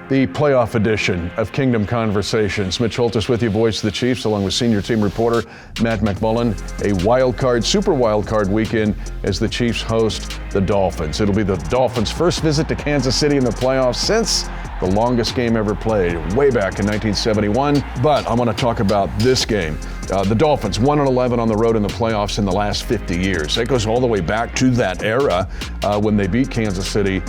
The playoff edition of Kingdom Conversations. Mitch Holthus with you, voice of the Chiefs, along with senior team reporter Matt McMullen. A super wild card weekend as the Chiefs host the Dolphins. It'll be the Dolphins' first visit to Kansas City in the playoffs since the longest game ever played, way back in 1971. But I want to talk about this game. The Dolphins, 1-11 on the road in the playoffs in the last 50 years. That goes all the way back to that era when they beat Kansas City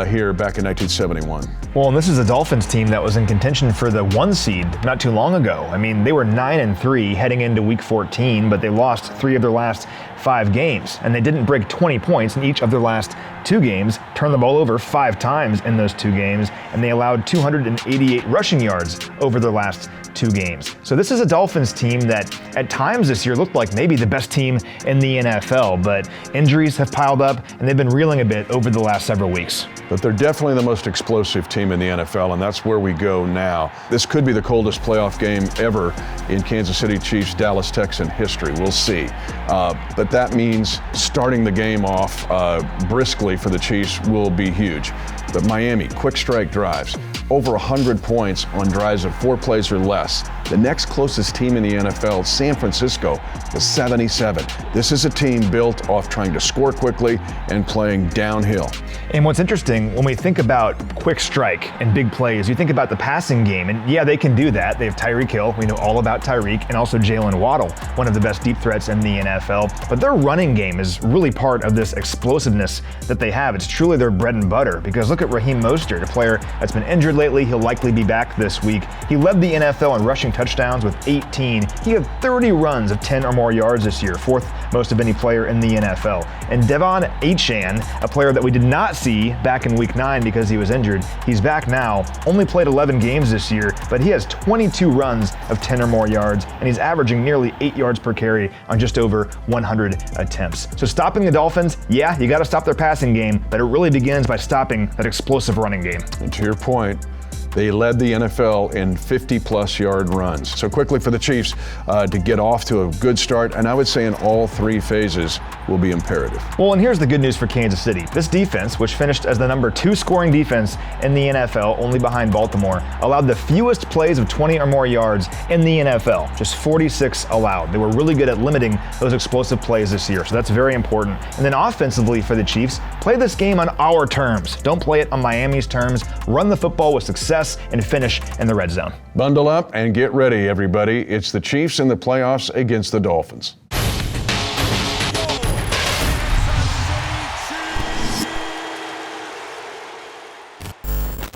here back in 1971. Well, and this is a Dolphins team that was in contention for the 1 seed not too long ago. I mean, they were 9-3 heading into week 14, but they lost 3 of their last 5 games, and they didn't break 20 points in each of their last 2 games, turned the ball over 5 times in those 2 games, and they allowed 288 rushing yards over their last 2 games. So this is a Dolphins team that at times this year looked like maybe the best team in the NFL, but injuries have piled up and they've been reeling a bit over the last several weeks. But they're definitely the most explosive team in the NFL, and that's where we go now. This could be the coldest playoff game ever in Kansas City Chiefs Dallas Texan history. We'll see. But that means starting the game off briskly for the Chiefs will be huge. But Miami, quick strike drives, over 100 points on drives of 4 plays or less. The next closest team in the NFL, San Francisco, was 77. This is a team built off trying to score quickly and playing downhill. And what's interesting, when we think about quick strike and big plays, you think about the passing game, and yeah, they can do that. They have Tyreek Hill, we know all about Tyreek, and also Jalen Waddle, one of the best deep threats in the NFL. But their running game is really part of this explosiveness that they have. It's truly their bread and butter, because look at Raheem Mostert, a player that's been injured lately. He'll likely be back this week. He led the NFL in rushing touchdowns with 18. He had 30 runs of 10 or more yards this year, 4th most of any player in the NFL. And Devon Achane, a player that we did not see back in week 9 because he was injured, he's back now, only played 11 games this year, but he has 22 runs of 10 or more yards, and he's averaging nearly 8 yards per carry on just over 100 attempts. So stopping the Dolphins, yeah, you got to stop their passing game, but it really begins by stopping that explosive running game. And to your point, they led the NFL in 50-plus yard runs. So quickly for the Chiefs to get off to a good start, and I would say in all 3 phases will be imperative. Well, and here's the good news for Kansas City. This defense, which finished as the number 2 scoring defense in the NFL, only behind Baltimore, allowed the fewest plays of 20 or more yards in the NFL, just 46 allowed. They were really good at limiting those explosive plays this year, so that's very important. And then offensively for the Chiefs, play this game on our terms. Don't play it on Miami's terms. Run the football with success and finish in the red zone. Bundle up and get ready, everybody. It's the Chiefs in the playoffs against the Dolphins.